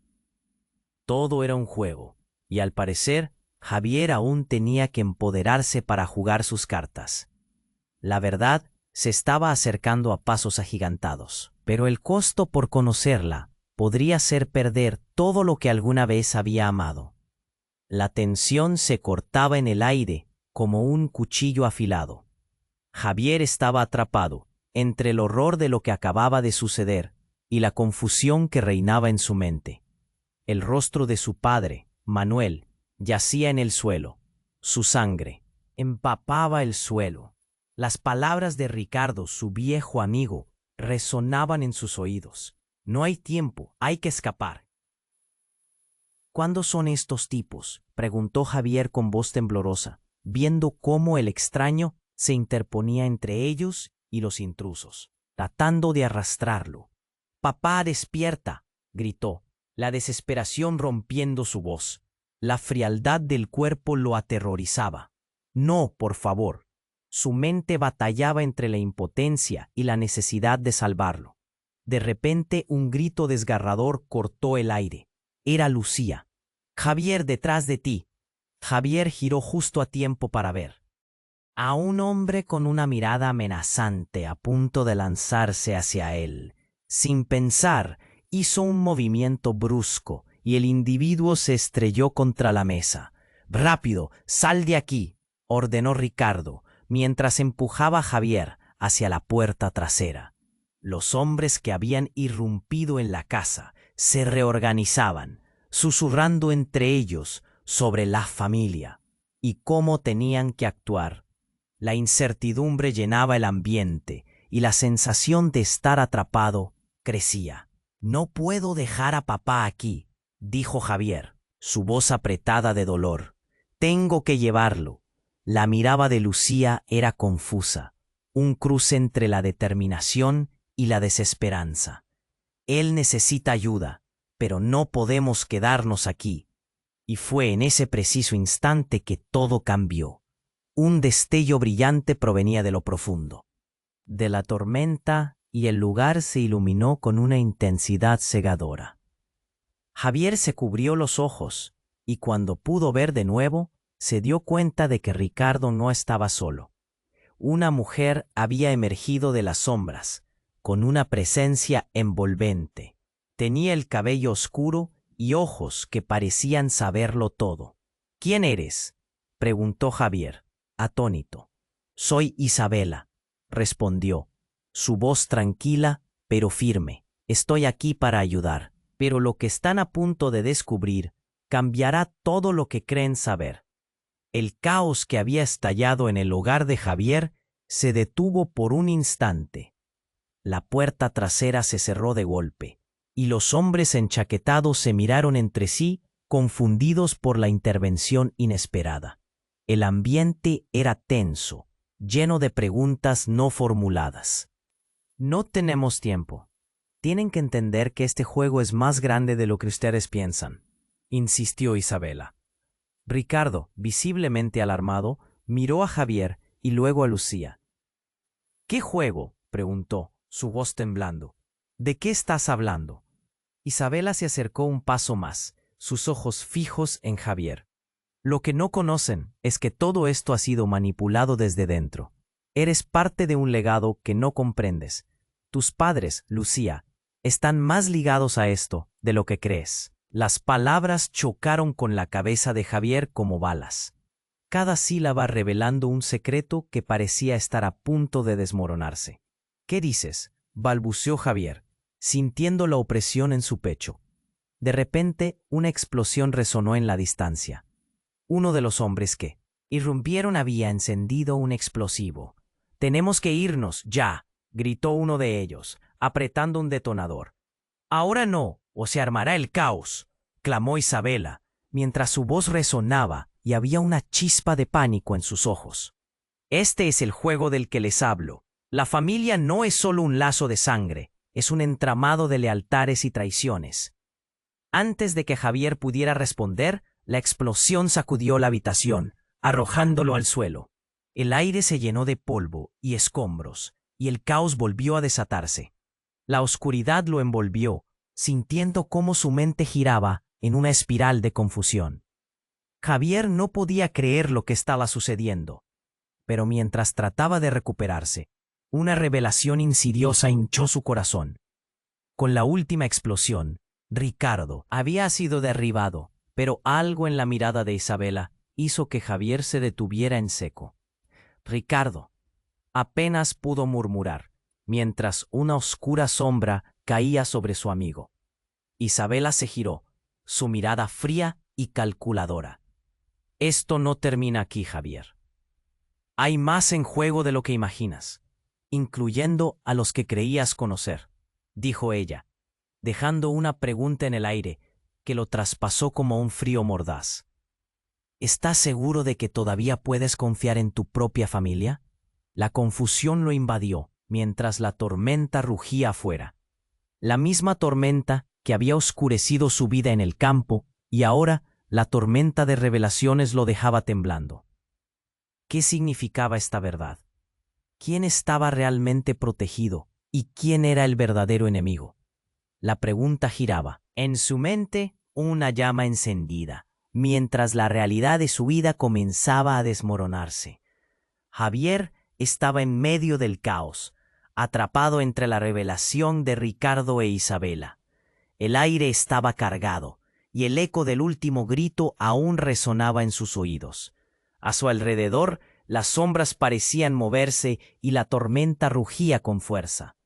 Todo era un juego, y al parecer, Javier aún tenía que empoderarse para jugar sus cartas. La verdad se estaba acercando a pasos agigantados, pero el costo por conocerla podría ser perder todo lo que alguna vez había amado. La tensión se cortaba en el aire como un cuchillo afilado. Javier estaba atrapado entre el horror de lo que acababa de suceder y la confusión que reinaba en su mente. El rostro de su padre, Manuel, yacía en el suelo. Su sangre empapaba el suelo. Las palabras de Ricardo, su viejo amigo, resonaban en sus oídos. No hay tiempo, hay que escapar. ¿Cuándo son estos tipos?, preguntó Javier con voz temblorosa, viendo cómo el extraño se interponía entre ellos y los intrusos, tratando de arrastrarlo. «¡Papá, despierta!», gritó, la desesperación rompiendo su voz. La frialdad del cuerpo lo aterrorizaba. «No, por favor». Su mente batallaba entre la impotencia y la necesidad de salvarlo. De repente, un grito desgarrador cortó el aire. Era Lucía. «Javier, detrás de ti». Javier giró justo a tiempo para ver a un hombre con una mirada amenazante a punto de lanzarse hacia él. Sin pensar, hizo un movimiento brusco y el individuo se estrelló contra la mesa. «Rápido, sal de aquí», ordenó Ricardo, mientras empujaba a Javier hacia la puerta trasera. Los hombres que habían irrumpido en la casa se reorganizaban, susurrando entre ellos sobre la familia y cómo tenían que actuar. La incertidumbre llenaba el ambiente y la sensación de estar atrapado crecía. «No puedo dejar a papá aquí», dijo Javier, su voz apretada de dolor. «Tengo que llevarlo». La mirada de Lucía era confusa, un cruce entre la determinación y la desesperanza. «Él necesita ayuda, pero no podemos quedarnos aquí». Y fue en ese preciso instante que todo cambió. Un destello brillante provenía de lo profundo de la tormenta y el lugar se iluminó con una intensidad cegadora. Javier se cubrió los ojos y cuando pudo ver de nuevo, se dio cuenta de que Ricardo no estaba solo. Una mujer había emergido de las sombras, con una presencia envolvente. Tenía el cabello oscuro y ojos que parecían saberlo todo. ¿Quién eres?, preguntó Javier, atónito. Soy Isabela, respondió, su voz tranquila pero firme. Estoy aquí para ayudar, pero lo que están a punto de descubrir cambiará todo lo que creen saber. El caos que había estallado en el hogar de Javier se detuvo por un instante. La puerta trasera se cerró de golpe, y los hombres enchaquetados se miraron entre sí, confundidos por la intervención inesperada. El ambiente era tenso, lleno de preguntas no formuladas. No tenemos tiempo. Tienen que entender que este juego es más grande de lo que ustedes piensan, insistió Isabela. Ricardo, visiblemente alarmado, miró a Javier y luego a Lucía. ¿Qué juego?, preguntó, su voz temblando. ¿De qué estás hablando? Isabela se acercó un paso más, sus ojos fijos en Javier. Lo que no conocen es que todo esto ha sido manipulado desde dentro. Eres parte de un legado que no comprendes. Tus padres, Lucía, están más ligados a esto de lo que crees. Las palabras chocaron con la cabeza de Javier como balas, cada sílaba revelando un secreto que parecía estar a punto de desmoronarse. ¿Qué dices?, balbuceó Javier, sintiendo la opresión en su pecho. De repente, una explosión resonó en la distancia. Uno de los hombres que irrumpieron había encendido un explosivo. «Tenemos que irnos, ya», gritó uno de ellos, apretando un detonador. «Ahora no, o se armará el caos», clamó Isabela, mientras su voz resonaba y había una chispa de pánico en sus ojos. «Este es el juego del que les hablo. La familia no es solo un lazo de sangre, es un entramado de lealtades y traiciones». Antes de que Javier pudiera responder, la explosión sacudió la habitación, arrojándolo al suelo. El aire se llenó de polvo y escombros, y el caos volvió a desatarse. La oscuridad lo envolvió, sintiendo cómo su mente giraba en una espiral de confusión. Javier no podía creer lo que estaba sucediendo, pero mientras trataba de recuperarse, una revelación insidiosa hinchó su corazón. Con la última explosión, Ricardo había sido derribado, pero algo en la mirada de Isabela hizo que Javier se detuviera en seco. «Ricardo», apenas pudo murmurar, mientras una oscura sombra caía sobre su amigo. Isabela se giró, su mirada fría y calculadora. «Esto no termina aquí, Javier. Hay más en juego de lo que imaginas, incluyendo a los que creías conocer», dijo ella, dejando una pregunta en el aire que lo traspasó como un frío mordaz. «¿Estás seguro de que todavía puedes confiar en tu propia familia?» La confusión lo invadió mientras la tormenta rugía afuera. La misma tormenta que había oscurecido su vida en el campo, y ahora la tormenta de revelaciones lo dejaba temblando. ¿Qué significaba esta verdad? ¿Quién estaba realmente protegido y quién era el verdadero enemigo? La pregunta giraba en su mente, una llama encendida, mientras la realidad de su vida comenzaba a desmoronarse. Javier estaba en medio del caos, atrapado entre la revelación de Ricardo e Isabela. El aire estaba cargado, y el eco del último grito aún resonaba en sus oídos. A su alrededor, las sombras parecían moverse y la tormenta rugía con fuerza.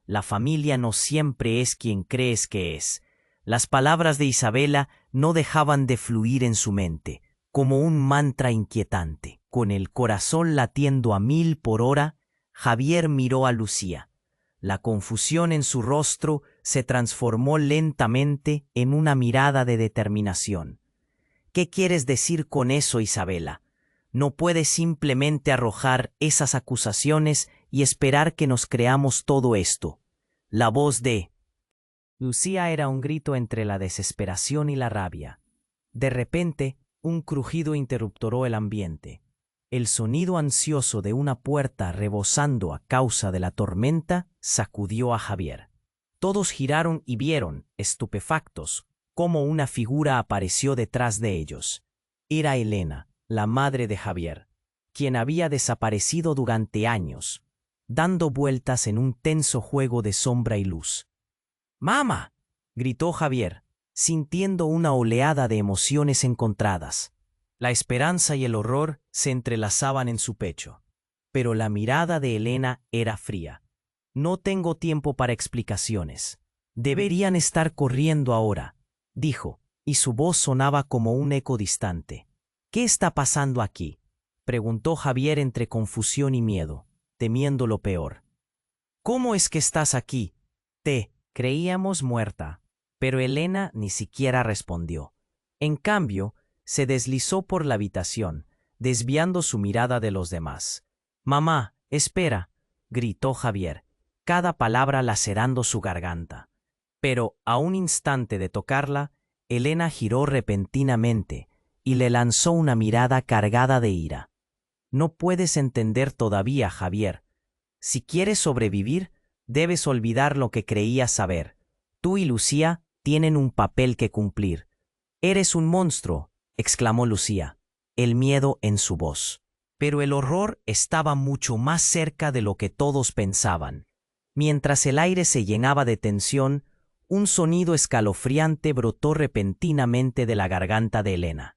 La familia no siempre es quien crees que es. Las palabras de Isabela no dejaban de fluir en su mente, como un mantra inquietante. Con el corazón latiendo a 1000 por hora, Javier miró a Lucía. La confusión en su rostro se transformó lentamente en una mirada de determinación. «¿Qué quieres decir con eso, Isabela? No puedes simplemente arrojar esas acusaciones y esperar que nos creamos todo esto». La voz de Lucía era un grito entre la desesperación y la rabia. De repente, un crujido interruptoró el ambiente. El sonido ansioso de una puerta rebosando a causa de la tormenta sacudió a Javier. Todos giraron y vieron, estupefactos, cómo una figura apareció detrás de ellos. Era Elena, la madre de Javier, quien había desaparecido durante años, dando vueltas en un tenso juego de sombra y luz. ¡Mamá!, gritó Javier, sintiendo una oleada de emociones encontradas. La esperanza y el horror se entrelazaban en su pecho. Pero la mirada de Elena era fría. «No tengo tiempo para explicaciones. Deberían estar corriendo ahora», dijo, y su voz sonaba como un eco distante. «¿Qué está pasando aquí?», preguntó Javier entre confusión y miedo, temiendo lo peor. «¿Cómo es que estás aquí? Te creíamos muerta». Pero Elena ni siquiera respondió. En cambio, se deslizó por la habitación, desviando su mirada de los demás. «Mamá, espera», gritó Javier, cada palabra lacerando su garganta. Pero, a un instante de tocarla, Elena giró repentinamente y le lanzó una mirada cargada de ira. «No puedes entender todavía, Javier. Si quieres sobrevivir, debes olvidar lo que creías saber. Tú y Lucía tienen un papel que cumplir». «Eres un monstruo», exclamó Lucía, el miedo en su voz. Pero el horror estaba mucho más cerca de lo que todos pensaban. Mientras el aire se llenaba de tensión, un sonido escalofriante brotó repentinamente de la garganta de Elena.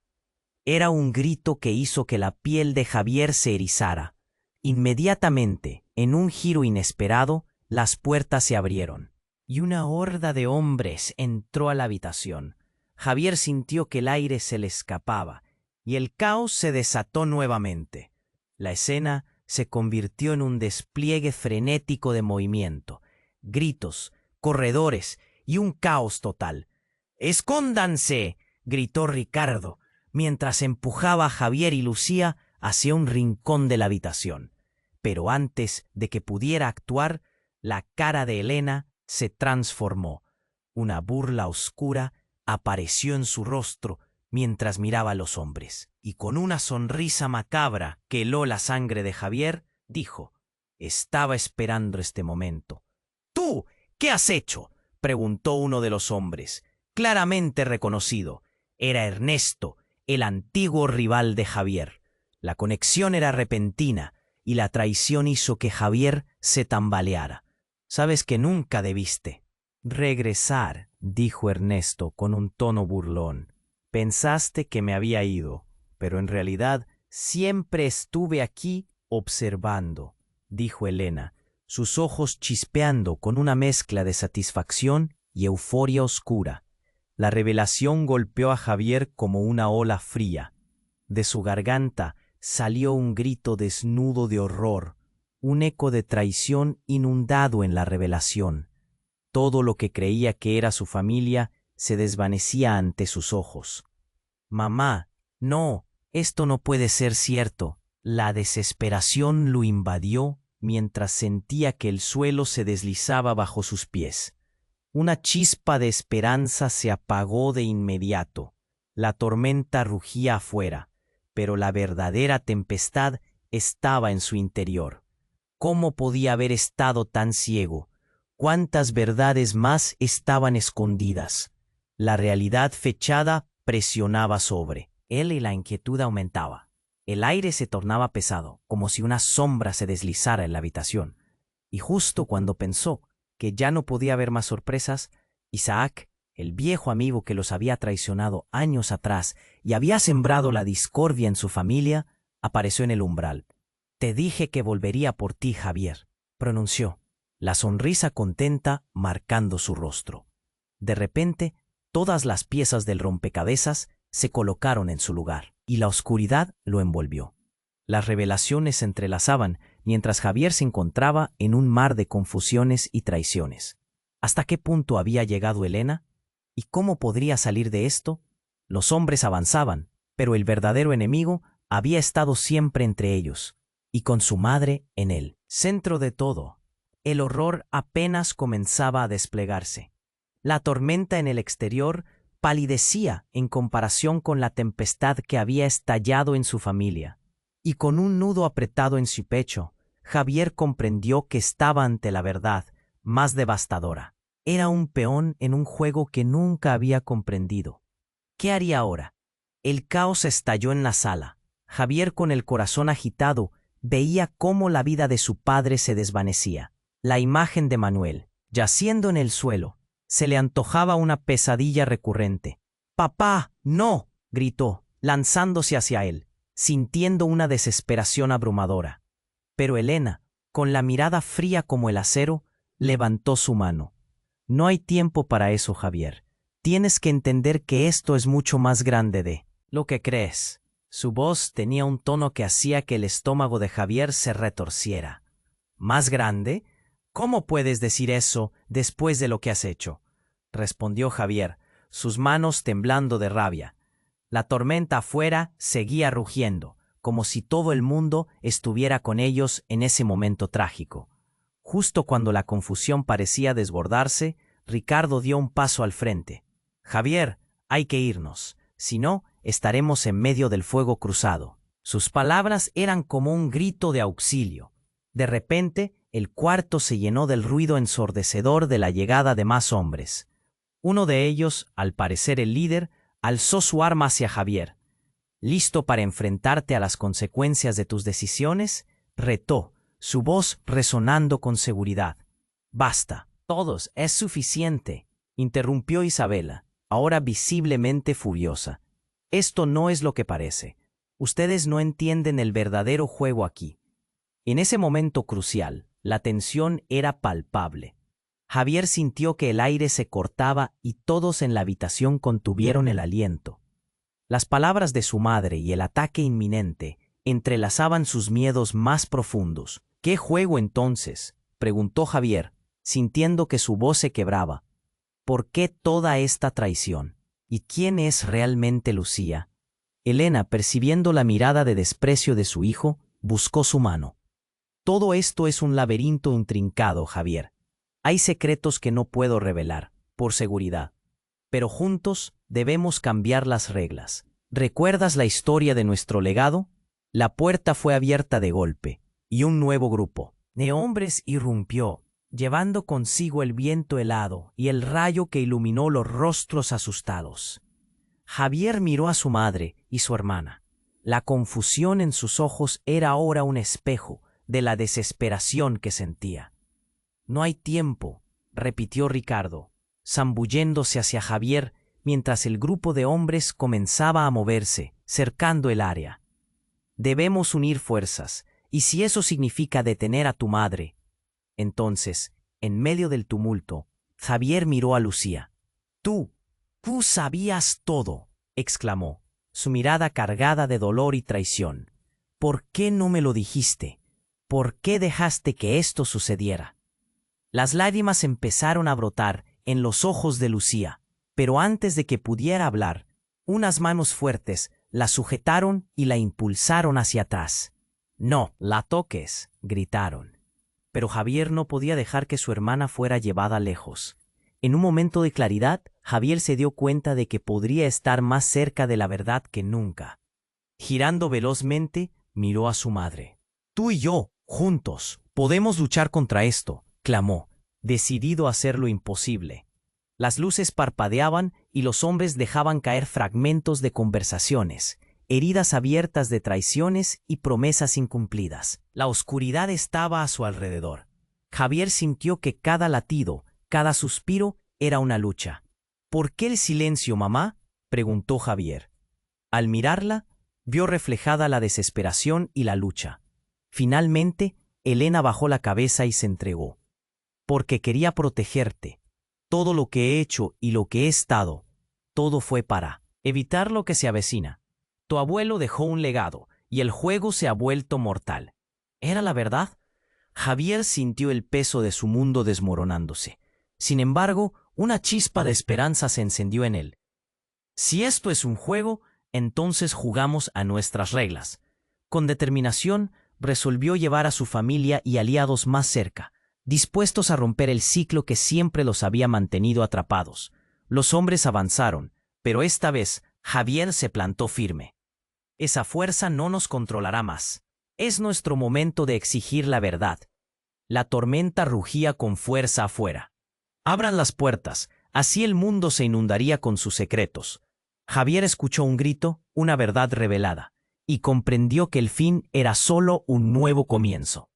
Era un grito que hizo que la piel de Javier se erizara. Inmediatamente, en un giro inesperado, las puertas se abrieron, y una horda de hombres entró a la habitación. Javier sintió que el aire se le escapaba, y el caos se desató nuevamente. La escena se convirtió en un despliegue frenético de movimiento, gritos, corredores y un caos total. «¡Escóndanse!», gritó Ricardo, mientras empujaba a Javier y Lucía hacia un rincón de la habitación. Pero antes de que pudiera actuar, la cara de Elena se transformó. Una burla oscura apareció en su rostro mientras miraba a los hombres, y con una sonrisa macabra que heló la sangre de Javier, dijo: «Estaba esperando este momento». «¿Tú qué has hecho?», preguntó uno de los hombres, claramente reconocido. Era Ernesto, el antiguo rival de Javier. La conexión era repentina, y la traición hizo que Javier se tambaleara. «Sabes que nunca debiste regresar», dijo Ernesto con un tono burlón. «Pensaste que me había ido, pero en realidad siempre estuve aquí observando», dijo Elena, sus ojos chispeando con una mezcla de satisfacción y euforia oscura. La revelación golpeó a Javier como una ola fría. De su garganta salió un grito desnudo de horror, un eco de traición inundado en la revelación. Todo lo que creía que era su familia se desvanecía ante sus ojos. «Mamá, no, esto no puede ser cierto». La desesperación lo invadió mientras sentía que el suelo se deslizaba bajo sus pies. Una chispa de esperanza se apagó de inmediato. La tormenta rugía afuera, pero la verdadera tempestad estaba en su interior. ¿Cómo podía haber estado tan ciego? ¿Cuántas verdades más estaban escondidas? La realidad fechada presionaba sobre él y la inquietud aumentaba. El aire se tornaba pesado, como si una sombra se deslizara en la habitación. Y justo cuando pensó que ya no podía haber más sorpresas, Isaac, el viejo amigo que los había traicionado años atrás y había sembrado la discordia en su familia, apareció en el umbral. «Te dije que volvería por ti, Javier», pronunció, la sonrisa contenta marcando su rostro. De repente, todas las piezas del rompecabezas se colocaron en su lugar, y la oscuridad lo envolvió. Las revelaciones se entrelazaban mientras Javier se encontraba en un mar de confusiones y traiciones. ¿Hasta qué punto había llegado Elena? ¿Y cómo podría salir de esto? Los hombres avanzaban, pero el verdadero enemigo había estado siempre entre ellos, y con su madre en el centro de todo. El horror apenas comenzaba a desplegarse. La tormenta en el exterior palidecía en comparación con la tempestad que había estallado en su familia. y con un nudo apretado en su pecho, Javier comprendió que estaba ante la verdad más devastadora. Era un peón en un juego que nunca había comprendido. ¿Qué haría ahora? El caos estalló en la sala. Javier, con el corazón agitado, veía cómo la vida de su padre se desvanecía. La imagen de Manuel, yaciendo en el suelo, se le antojaba una pesadilla recurrente. «¡Papá, no!», gritó, lanzándose hacia él, sintiendo una desesperación abrumadora. Pero Elena, con la mirada fría como el acero, levantó su mano. «No hay tiempo para eso, Javier. Tienes que entender que esto es mucho más grande de lo que crees». Su voz tenía un tono que hacía que el estómago de Javier se retorciera. «¿Más grande? ¿Cómo puedes decir eso después de lo que has hecho?», respondió Javier, sus manos temblando de rabia. La tormenta afuera seguía rugiendo, como si todo el mundo estuviera con ellos en ese momento trágico. Justo cuando la confusión parecía desbordarse, Ricardo dio un paso al frente. «Javier, hay que irnos, si no, estaremos en medio del fuego cruzado». Sus palabras eran como un grito de auxilio. De repente, el cuarto se llenó del ruido ensordecedor de la llegada de más hombres. Uno de ellos, al parecer el líder, alzó su arma hacia Javier. «¿Listo para enfrentarte a las consecuencias de tus decisiones?», retó, su voz resonando con seguridad. «Basta, todos, es suficiente», interrumpió Isabela, ahora visiblemente furiosa. «Esto no es lo que parece. Ustedes no entienden el verdadero juego aquí». En ese momento crucial, la tensión era palpable. Javier sintió que el aire se cortaba y todos en la habitación contuvieron el aliento. Las palabras de su madre y el ataque inminente entrelazaban sus miedos más profundos. «¿Qué juego entonces?», preguntó Javier, sintiendo que su voz se quebraba. «¿Por qué toda esta traición? ¿Y quién es realmente Lucía?». Elena, percibiendo la mirada de desprecio de su hijo, buscó su mano. «Todo esto es un laberinto intrincado, Javier. Hay secretos que no puedo revelar, por seguridad. Pero juntos debemos cambiar las reglas. ¿Recuerdas la historia de nuestro legado?». La puerta fue abierta de golpe, y un nuevo grupo de hombres irrumpió, llevando consigo el viento helado y el rayo que iluminó los rostros asustados. Javier miró a su madre y su hermana. La confusión en sus ojos era ahora un espejo de la desesperación que sentía. «No hay tiempo», repitió Ricardo, zambulléndose hacia Javier mientras el grupo de hombres comenzaba a moverse, cercando el área. «Debemos unir fuerzas, y si eso significa detener a tu madre». Entonces, en medio del tumulto, Javier miró a Lucía. «Tú sabías todo», exclamó, su mirada cargada de dolor y traición. «¿Por qué no me lo dijiste? ¿Por qué dejaste que esto sucediera?». Las lágrimas empezaron a brotar en los ojos de Lucía, pero antes de que pudiera hablar, unas manos fuertes la sujetaron y la impulsaron hacia atrás. «No la toques», gritaron. Pero Javier no podía dejar que su hermana fuera llevada lejos. En un momento de claridad, Javier se dio cuenta de que podría estar más cerca de la verdad que nunca. Girando velozmente, miró a su madre. «Tú y yo, juntos, podemos luchar contra esto», clamó, decidido a hacer lo imposible. Las luces parpadeaban y los hombres dejaban caer fragmentos de conversaciones, heridas abiertas de traiciones y promesas incumplidas. La oscuridad estaba a su alrededor. Javier sintió que cada latido, cada suspiro, era una lucha. «¿Por qué el silencio, mamá?», preguntó Javier. Al mirarla, vio reflejada la desesperación y la lucha. Finalmente, Elena bajó la cabeza y se entregó. «Porque quería protegerte. Todo lo que he hecho y lo que he estado, todo fue para evitar lo que se avecina. Tu abuelo dejó un legado y el juego se ha vuelto mortal». ¿Era la verdad? Javier sintió el peso de su mundo desmoronándose. Sin embargo, una chispa de esperanza se encendió en él. «Si esto es un juego, entonces jugamos a nuestras reglas». Con determinación, resolvió llevar a su familia y aliados más cerca, dispuestos a romper el ciclo que siempre los había mantenido atrapados. Los hombres avanzaron, pero esta vez Javier se plantó firme. Esa fuerza no nos controlará más. Es nuestro momento de exigir la verdad. La tormenta rugía con fuerza afuera. Abran las puertas, así el mundo se inundaría con sus secretos. Javier escuchó un grito, una verdad revelada, y comprendió que el fin era solo un nuevo comienzo.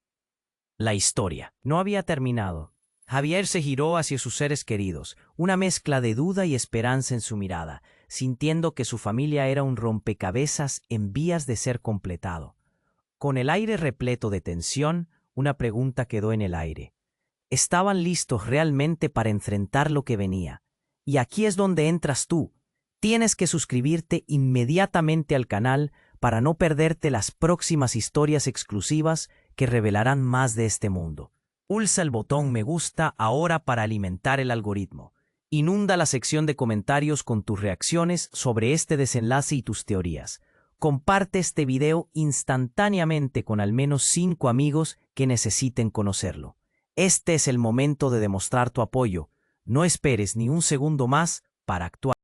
La historia no había terminado. Javier se giró hacia sus seres queridos, una mezcla de duda y esperanza en su mirada, sintiendo que su familia era un rompecabezas en vías de ser completado. Con el aire repleto de tensión, una pregunta quedó en el aire. ¿Estaban listos realmente para enfrentar lo que venía? Y aquí es donde entras tú. Tienes que suscribirte inmediatamente al canal para no perderte las próximas historias exclusivas que revelarán más de este mundo. Pulsa el botón me gusta ahora para alimentar el algoritmo. Inunda la sección de comentarios con tus reacciones sobre este desenlace y tus teorías. Comparte este video instantáneamente con al menos 5 amigos que necesiten conocerlo. Este es el momento de demostrar tu apoyo. No esperes ni un segundo más para actuar.